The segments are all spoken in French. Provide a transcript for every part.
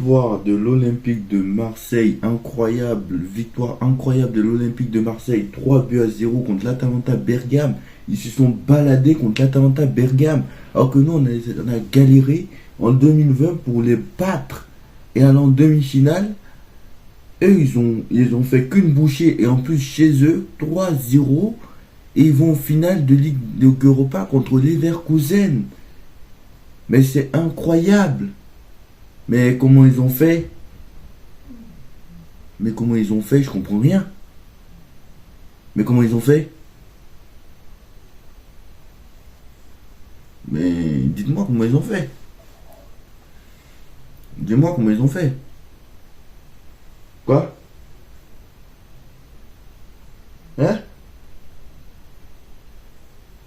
victoire de l'Olympique de Marseille, incroyable, victoire incroyable de l'Olympique de Marseille, 3-0 contre l'Atalanta Bergame. Ils se sont baladés contre l'Atalanta Bergame, alors que nous on a galéré en 2020 pour les battre. Et alors en demi-finale, eux ils ont fait qu'une bouchée, et en plus chez eux, 3-0, et ils vont en finale de Ligue Europa contre Leverkusen. Mais c'est incroyable. Mais comment ils ont fait? Mais comment ils ont fait? Je comprends rien. Mais comment ils ont fait? Mais dites-moi comment ils ont fait. Dis-moi comment ils ont fait. Quoi? Hein?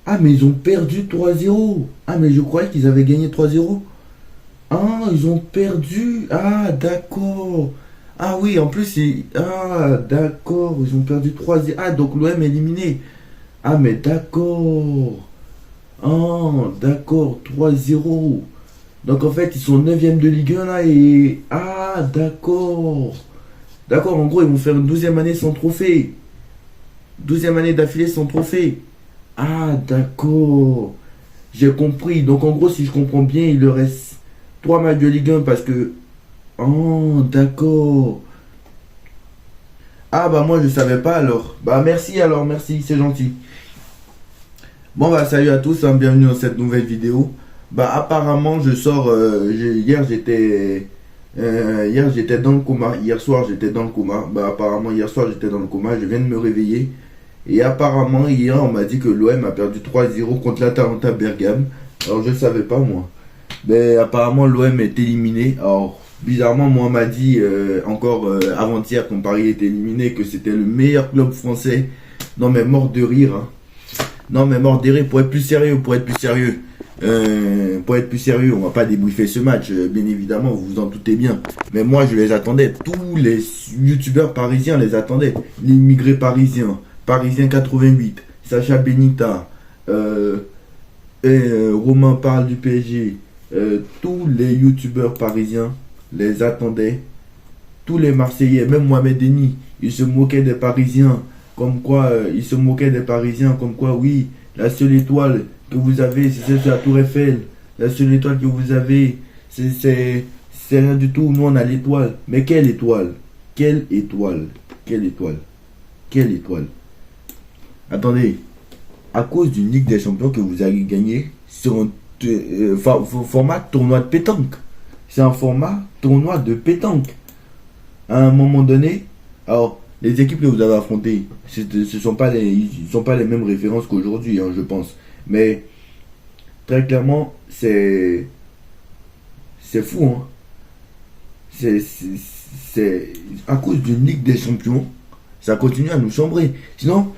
Ah mais ils ont perdu 3-0. Ah mais je croyais qu'ils avaient gagné 3-0. Ah, ils ont perdu. Ah, d'accord. Ah oui, en plus, ah, d'accord. Ils ont perdu 3-0. Ah, donc l'OM est éliminé. Ah, mais d'accord. Ah, d'accord. 3-0. Donc en fait, ils sont 9e de Ligue 1 là et... Ah, d'accord. D'accord, en gros, ils vont faire une 12e année sans trophée. 12e année d'affilée sans trophée. Ah, d'accord. J'ai compris. Donc en gros, si je comprends bien, il leur reste 3 matchs de Ligue 1 parce que... Oh, d'accord. Ah bah moi je savais pas alors. Bah merci alors, merci, c'est gentil. Bon bah salut à tous, hein, bienvenue dans cette nouvelle vidéo. Bah apparemment je sors... hier j'étais dans le coma. Hier soir j'étais dans le coma. Bah apparemment hier soir j'étais dans le coma. Je viens de me réveiller. Et apparemment hier on m'a dit que l'OM a perdu 3-0 contre l'Atalanta Bergame. Alors je savais pas moi. Mais apparemment l'OM est éliminé. Alors bizarrement moi on m'a dit avant-hier quand Paris était éliminé que c'était le meilleur club français. Non mais mort de rire. Hein. Non mais mort de rire, pour être plus sérieux, on va pas débriefer ce match, bien évidemment, vous vous en doutez bien. Mais moi je les attendais, tous les youtubeurs parisiens les attendaient. L'immigré parisien, Parisien 88, Sacha Benita, Romain parle du PSG. Tous les youtubeurs parisiens les attendaient, tous les Marseillais, même Mohamed Denis, il se moquait des Parisiens, comme quoi oui, la seule étoile que vous avez, c'est celle sur la Tour Eiffel, la seule étoile que vous avez, c'est rien du tout, nous on a l'étoile. Mais quelle étoile? Quelle étoile? Quelle étoile? Quelle étoile? Attendez, à cause d'une Ligue des Champions que vous avez gagnée sur un format tournoi de pétanque. C'est un format tournoi de pétanque. À un moment donné, alors les équipes que vous avez affrontées, ce ne sont pas les mêmes références qu'aujourd'hui, hein, je pense. Mais très clairement, c'est fou, hein. C'est à cause d'une Ligue des Champions, ça continue à nous chambrer. Sinon,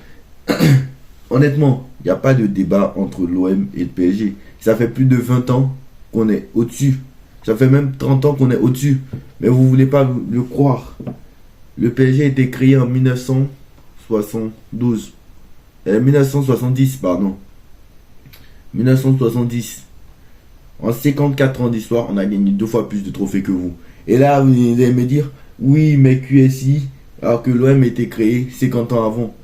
honnêtement, il n'y a pas de débat entre l'OM et le PSG. Ça fait plus de 20 ans qu'on est au-dessus. Ça fait même 30 ans qu'on est au-dessus. Mais vous ne voulez pas le croire. Le PSG a été créé en 1972. 1970, pardon. 1970. En 54 ans d'histoire, on a gagné 2 fois plus de trophées que vous. Et là, vous allez me dire, oui, mais QSI, alors que l'OM a été créé 50 ans avant.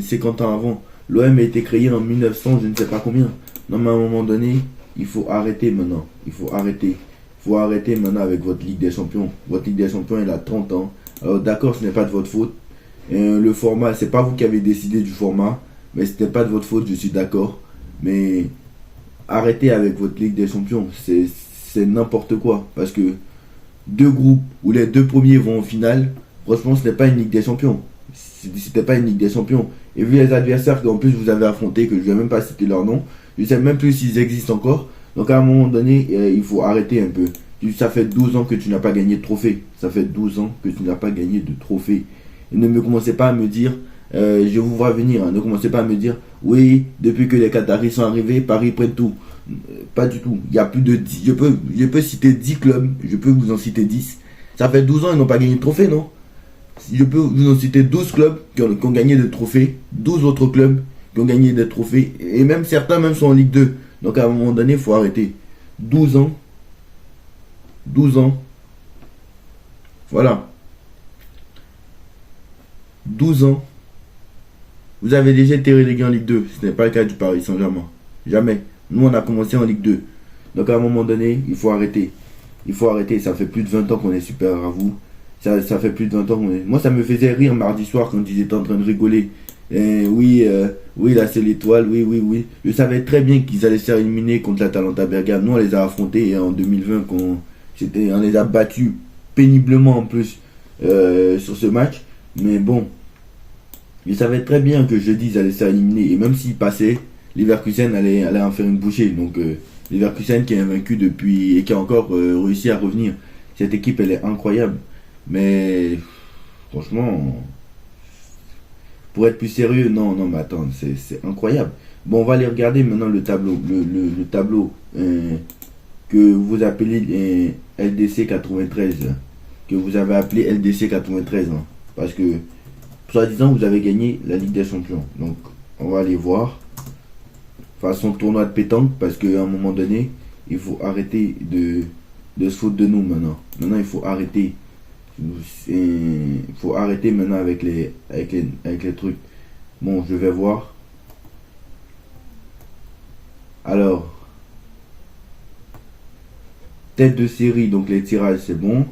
50 ans avant. L'OM a été créé en 1900, je ne sais pas combien. Non, mais à un moment donné, il faut arrêter maintenant. Il faut arrêter. Il faut arrêter maintenant avec votre Ligue des Champions. Votre Ligue des Champions, elle a 30 ans. Alors d'accord, ce n'est pas de votre faute. Le format, c'est pas vous qui avez décidé du format. Mais ce n'est pas de votre faute, je suis d'accord. Mais arrêtez avec votre Ligue des Champions. C'est n'importe quoi. Parce que 2 groupes où les 2 premiers vont en finale, franchement, ce n'est pas une Ligue des Champions. C'était pas une Ligue des Champions. Et vu les adversaires qu'en plus vous avez affrontés, que je ne vais même pas citer leur nom, je ne sais même plus s'ils existent encore. Donc à un moment donné, il faut arrêter un peu. Ça fait 12 ans que tu n'as pas gagné de trophée. Ça fait 12 ans que tu n'as pas gagné de trophée. Et ne me commencez pas à me dire, je vous vois venir, hein, ne commencez pas à me dire, oui, depuis que les Qataris sont arrivés, Paris prenne tout. Pas du tout. Il y a plus de 10. Je peux citer 10 clubs, je peux vous en citer 10. Ça fait 12 ans, ils n'ont pas gagné de trophée, non? Je peux vous en citer 12 clubs qui ont gagné des trophées, 12 autres clubs qui ont gagné des trophées, et même certains même sont en Ligue 2. Donc à un moment donné, il faut arrêter. 12 ans, Voilà. 12 ans. Vous avez déjà été relégué en Ligue 2. Ce n'est pas le cas du Paris Saint-Germain. Jamais. Nous, on a commencé en Ligue 2. Donc à un moment donné, il faut arrêter. Il faut arrêter. Ça fait plus de 20 ans qu'on est supérieur à vous. Ça fait plus de 20 ans qu'on est... Moi, ça me faisait rire mardi soir quand ils étaient en train de rigoler. Oui, oui, là c'est l'étoile, oui, oui, oui. Je savais très bien qu'ils allaient se faire éliminer contre l'Atalanta Bergame. Nous, on les a affrontés en 2020. On les a battus péniblement en plus sur ce match. Mais bon, je savais très bien que jeudi, ils allaient se faire éliminer. Et même s'ils passaient, Leverkusen allait en faire une bouchée. Donc, Leverkusen qui est invaincu depuis et qui a encore réussi à revenir. Cette équipe, elle est incroyable. Mais franchement, pour être plus sérieux, non, non, mais attends, c'est incroyable. Bon, on va aller regarder maintenant le tableau. Le tableau que vous appelez LDC 93. Que vous avez appelé LDC 93. Hein, parce que, soi-disant, vous avez gagné la Ligue des Champions. Donc, on va aller voir. Façon tournoi de pétanque. Parce qu'à un moment donné, il faut arrêter de se foutre de nous maintenant. Maintenant, il faut arrêter. Il faut arrêter maintenant avec les trucs. Bon, je vais voir. Alors, tête de série, donc les tirages, c'est bon.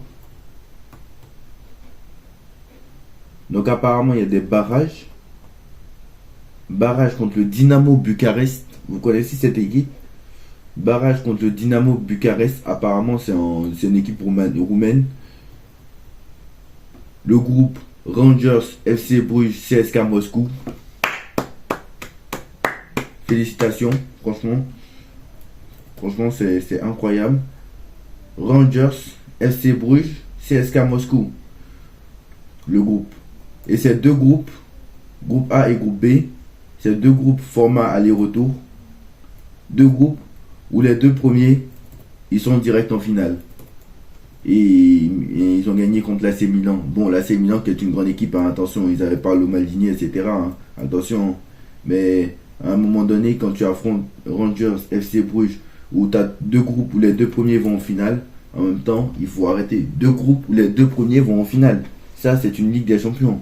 Donc apparemment, il y a des barrages. Barrage contre le Dynamo Bucarest. Vous connaissez cette équipe? Barrage contre le Dynamo Bucarest. Apparemment, c'est une équipe roumaine. Le groupe Rangers, FC Bruges, CSK Moscou. Félicitations, franchement. Franchement, c'est incroyable. Rangers, FC Bruges, CSK Moscou. Le groupe. Et ces deux groupes, groupe A et groupe B, ces deux groupes format aller-retour. Deux groupes où les deux premiers, ils sont direct en finale. Et ils ont gagné contre l'AC Milan. Bon, l'AC Milan qui est une grande équipe, hein, attention, ils avaient pas le Maldini, etc. Hein, attention, mais à un moment donné, quand tu affrontes Rangers, FC Bruges, où tu as deux groupes où les deux premiers vont en finale, en même temps, il faut arrêter. Deux groupes où les deux premiers vont en finale. Ça, c'est une Ligue des Champions.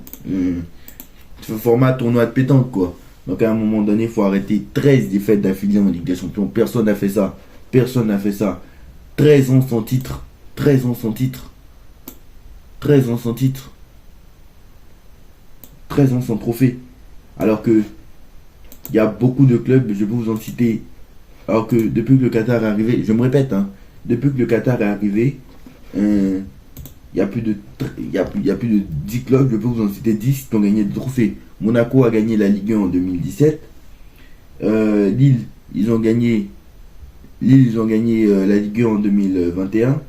Format tournoi de pétanque, quoi. Donc à un moment donné, il faut arrêter. 13 défaites d'affilée en Ligue des Champions. Personne n'a fait ça. Personne n'a fait ça. 13 ans sans titre. 13 ans sans titre. 13 ans sans titre. 13 ans sans trophée. Alors que il y a beaucoup de clubs, je peux vous en citer. Alors que depuis que le Qatar est arrivé, je me répète, hein, depuis que le Qatar est arrivé, il y a plus de 10 clubs, je peux vous en citer 10 qui ont gagné des trophées. Monaco a gagné la Ligue 1 en 2017. Lille, ils ont gagné la Ligue 1 en 2021.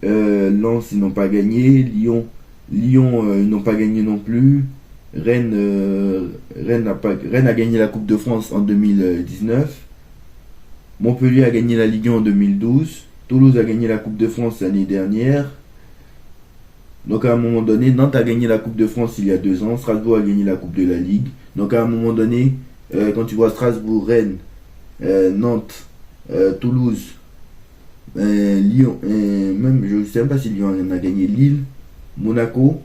Lens, ils n'ont pas gagné. Lyon, ils n'ont pas gagné non plus. Rennes a gagné la Coupe de France en 2019. Montpellier a gagné la Ligue 1 en 2012. Toulouse a gagné la Coupe de France l'année dernière. Donc à un moment donné, Nantes a gagné la Coupe de France il y a 2 ans. Strasbourg a gagné la Coupe de la Ligue. Donc à un moment donné, quand tu vois Strasbourg, Rennes, Nantes, Toulouse, Lyon, même je ne sais même pas si Lyon en a gagné, Lille, Monaco,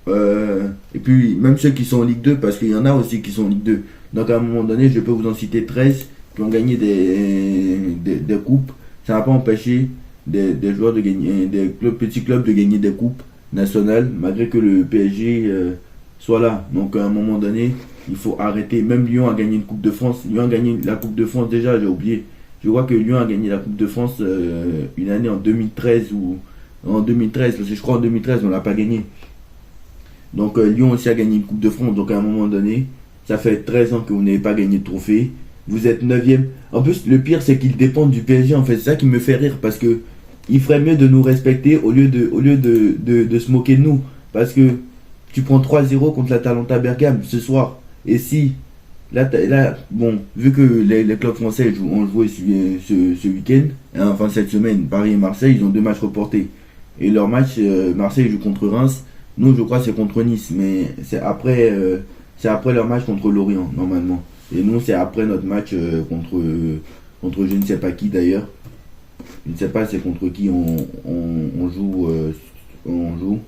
et puis même ceux qui sont en Ligue 2, parce qu'il y en a aussi qui sont en Ligue 2. Donc à un moment donné, je peux vous en citer 13 qui ont gagné des coupes. Ça n'a pas empêché des joueurs de gagner, petits clubs de gagner des coupes nationales, malgré que le PSG soit là. Donc à un moment donné, il faut arrêter. Même Lyon a gagné une Coupe de France. Lyon a gagné la Coupe de France déjà, j'ai oublié. Je crois que Lyon a gagné la Coupe de France une année en 2013 ou en 2013, parce que je crois en 2013 on l'a pas gagné. Donc Lyon aussi a gagné une Coupe de France. Donc à un moment donné, ça fait 13 ans que vous n'avez pas gagné de trophée. Vous êtes 9e. En plus, le pire, c'est qu'ils dépendent du PSG. En fait, c'est ça qui me fait rire. Parce que il ferait mieux de nous respecter au lieu de se moquer de nous. Parce que tu prends 3-0 contre l'Atalanta Bergame ce soir. Et si, là bon, vu que les clubs français ont joué ce week-end, hein, enfin cette semaine, Paris et Marseille, ils ont 2 matchs reportés. Et leur match, Marseille joue contre Reims. Nous, je crois que c'est contre Nice. Mais c'est après leur match contre Lorient, normalement. Et nous, c'est après notre match contre je ne sais pas qui d'ailleurs. Je ne sais pas c'est contre qui on joue. On joue.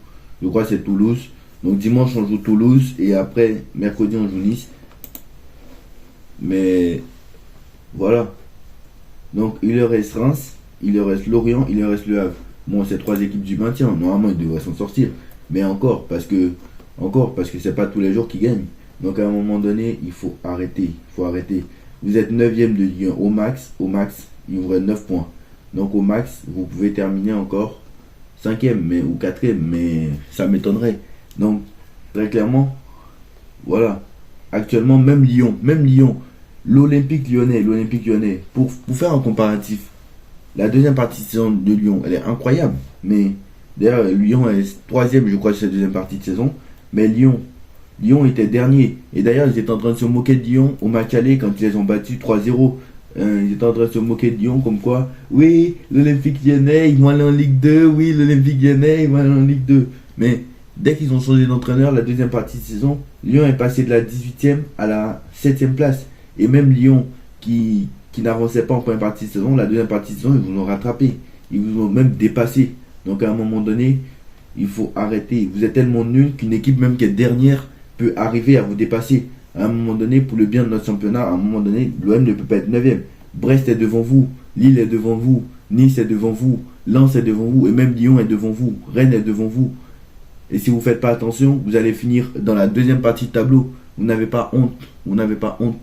Je crois que c'est Toulouse. Donc dimanche on joue Toulouse et après mercredi on joue Nice. Mais voilà. Donc il leur reste Reims, il leur reste Lorient, il leur reste Le Havre. Bon, c'est trois équipes du maintien. Normalement ils devraient s'en sortir. Mais encore parce que c'est pas tous les jours qu'ils gagnent. Donc à un moment donné, il faut arrêter. Il faut arrêter. Vous êtes 9ème de Ligue 1 au max. Au max, il vous reste 9 points. Donc au max, vous pouvez terminer encore 5ème ou 4ème, mais ça m'étonnerait. Donc très clairement, voilà. Actuellement, même Lyon, l'Olympique Lyonnais, pour faire un comparatif, la deuxième partie de saison de Lyon, elle est incroyable. Mais d'ailleurs, Lyon est troisième, je crois, de cette deuxième partie de saison. Mais Lyon était dernier. Et d'ailleurs, ils étaient en train de se moquer de Lyon au match aller quand ils les ont battus 3-0. Ils étaient en train de se moquer de Lyon comme quoi, oui, l'Olympique Lyonnais, ils vont aller en Ligue 2. Oui, l'Olympique Lyonnais, ils vont aller en Ligue 2. Mais dès qu'ils ont changé d'entraîneur, la deuxième partie de saison, Lyon est passé de la 18e à la 7e place. Et même Lyon, qui n'avançait pas en première partie de saison, la deuxième partie de saison, ils vous ont rattrapé. Ils vous ont même dépassé. Donc à un moment donné, il faut arrêter. Vous êtes tellement nul qu'une équipe même qui est dernière peut arriver à vous dépasser. À un moment donné, pour le bien de notre championnat, à un moment donné, l'OM ne peut pas être 9ème. Brest est devant vous, Lille est devant vous, Nice est devant vous, Lens est devant vous, et même Lyon est devant vous, Rennes est devant vous. Et si vous ne faites pas attention, vous allez finir dans la deuxième partie de tableau. Vous n'avez pas honte. Vous n'avez pas honte.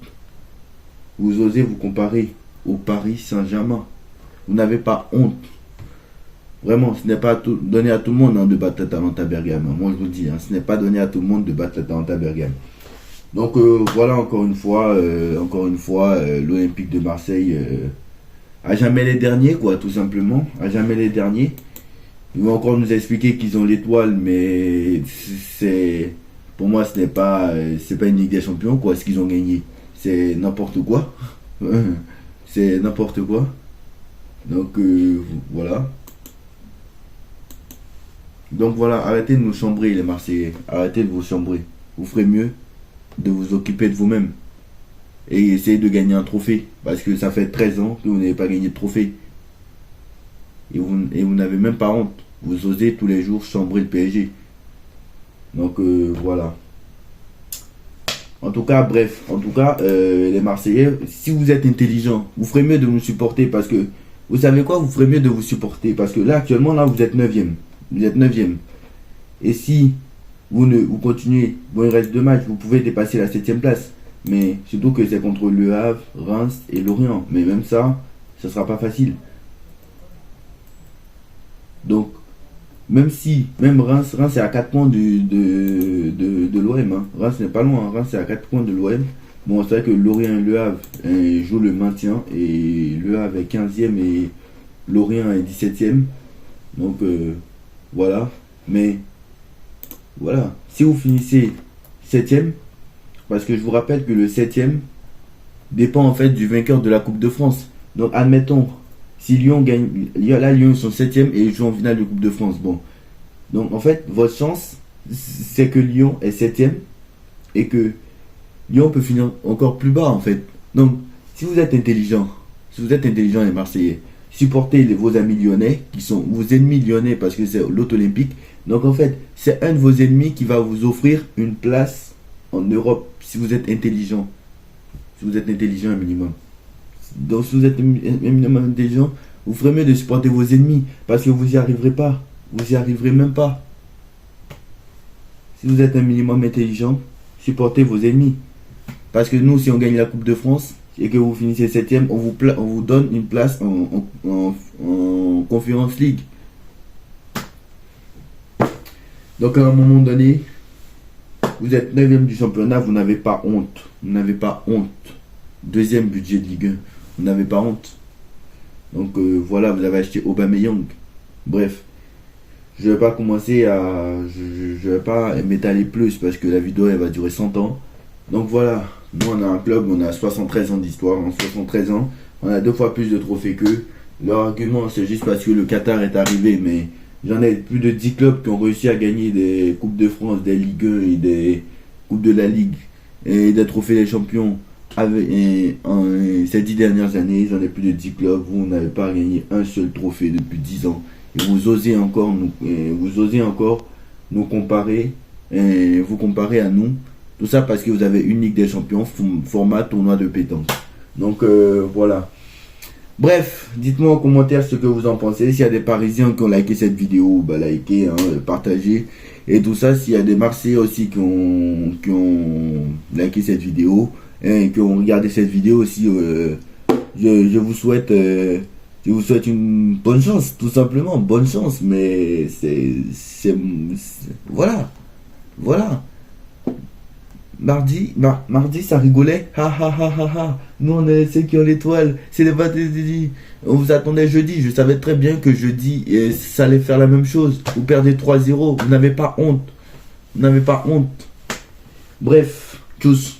Vous osez vous comparer au Paris Saint-Germain. Vous n'avez pas honte. Vraiment, ce n'est pas donné à tout le monde de battre l'Atalanta Bergame. Moi, je vous le dis, ce n'est pas donné à tout le monde de battre l'Atalanta Bergame. Donc voilà, encore une fois, l'Olympique de Marseille à jamais les derniers, quoi, tout simplement. À jamais les derniers. Ils vont encore nous expliquer qu'ils ont l'étoile, mais pour moi, c'est pas une Ligue des Champions, quoi, ce qu'ils ont gagné. C'est n'importe quoi. C'est n'importe quoi. Donc voilà. Donc voilà, arrêtez de nous chambrer les Marseillais. Arrêtez de vous chambrer. Vous ferez mieux de vous occuper de vous-même. Et essayez de gagner un trophée. Parce que ça fait 13 ans que vous n'avez pas gagné de trophée. Et vous n'avez même pas honte. Vous osez tous les jours chambrer le PSG. Donc voilà. En tout cas, bref. Les Marseillais, si vous êtes intelligents, vous ferez mieux de nous supporter. Parce que, vous savez quoi, vous ferez mieux de vous supporter. Parce que là, actuellement, vous êtes 9ème. Vous êtes 9ème. Et si vous continuez, bon, il reste 2 matchs, vous pouvez dépasser la 7ème place. Mais surtout que c'est contre Le Havre, Reims et Lorient. Mais même ça, ce sera pas facile. Donc, même Reims est à 4 points de l'OM. Reims n'est pas loin, Reims est à 4 points de l'OM. Bon, c'est vrai que Lorient et Le Havre jouent le maintien. Et Le Havre est 15ème et Lorient est 17ème. Donc, voilà. Mais, voilà. Si vous finissez 7ème, parce que je vous rappelle que le 7ème dépend en fait du vainqueur de la Coupe de France. Donc, admettons, si Lyon gagne, là Lyon ils sont 7ème et ils jouent en finale de Coupe de France. Bon. Donc en fait, votre chance, c'est que Lyon est 7ème et que Lyon peut finir encore plus bas en fait. Donc, si vous êtes intelligent les Marseillais, supportez vos amis lyonnais, qui sont vos ennemis lyonnais parce que c'est l'autre olympique. Donc en fait, c'est un de vos ennemis qui va vous offrir une place en Europe si vous êtes intelligent. Si vous êtes intelligent un minimum. Donc si vous êtes éminemment intelligent, vous ferez mieux de supporter vos ennemis parce que vous n'y arriverez pas. Vous n'y arriverez même pas. Si vous êtes un minimum intelligent, supportez vos ennemis. Parce que nous, si on gagne la Coupe de France et que vous finissez 7ème, on vous donne une place en Conference League. Donc à un moment donné, vous êtes 9ème du championnat, vous n'avez pas honte. Vous n'avez pas honte. 2ème budget de Ligue 1. Vous n'avez pas honte. Donc voilà, vous avez acheté Aubameyang. Bref. Je vais pas commencer à... Je vais pas m'étaler plus parce que la vidéo elle va durer 100 ans. Donc voilà. Nous on a un club, on a 73 ans d'histoire. En 73 ans, on a 2 fois plus de trophées qu'eux. Leur argument c'est juste parce que le Qatar est arrivé. Mais j'en ai plus de 10 clubs qui ont réussi à gagner des Coupes de France, des Ligue 1 et des Coupes de la Ligue. Et des trophées des champions ces 10 dernières années, j'en ai plus de 10 clubs, vous n'avez pas gagné un seul trophée depuis 10 ans. Et vous osez encore nous comparer, vous comparer à nous. Tout ça parce que vous avez une Ligue des Champions, format tournoi de pétanque. Donc voilà. Bref, dites-moi en commentaire ce que vous en pensez. S'il y a des Parisiens qui ont liké cette vidéo, bah likez, hein, partagez. Et tout ça, s'il y a des Marseillais aussi qui ont liké cette vidéo, hein, et qui ont regardé cette vidéo aussi, je vous souhaite une bonne chance, tout simplement, bonne chance. Mais voilà, voilà. Mardi, ça rigolait. Ha ha ha ha ha. Nous, on est ceux qui ont l'étoile. C'est les vendredis. On vous attendait jeudi. Je savais très bien que jeudi, ça allait faire la même chose. Vous perdez 3-0. Vous n'avez pas honte. Vous n'avez pas honte. Bref, tchuss.